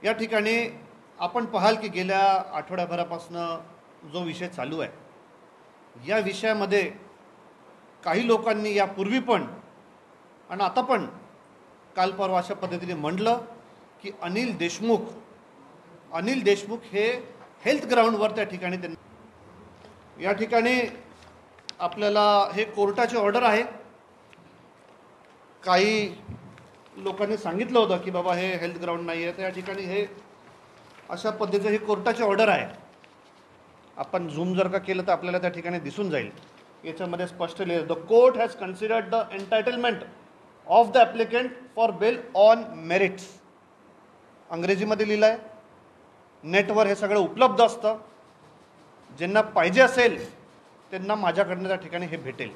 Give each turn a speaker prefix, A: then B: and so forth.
A: या ठिकाणी आपण पाहाल की गेल्या आठवड्याभरापासून जो विषय चालू आहे या विषयामध्ये काही लोकांनी यापूर्वी पण आणि आता पण काल परवा अशा पद्धतीने म्हटलं की अनिल देशमुख हे हेल्थ ग्राउंडवर त्या ठिकाणी त्यांना या ठिकाणी आपल्याला हे कोर्टाची ऑर्डर आहे। काही लोकांनी सांगितलं होतं की बाबा हे हेल्थ ग्राउंड नाही आहे, तर या ठिकाणी हे अशा पद्धतीचं ही कोर्टाची ऑर्डर आहे। आपण झूम जर का केलं तर आपल्याला त्या ठिकाणी दिसून जाईल। याच्यामध्ये स्पष्ट लिहिलं the court has considered the entitlement of the applicant for bail on merits. अंग्रेजीमध्ये लिहिलं आहे, नेटवर हे सगळं उपलब्ध असतं, ज्यांना पाहिजे असेल त्यांना माझ्याकडनं त्या ठिकाणी हे भेटेल।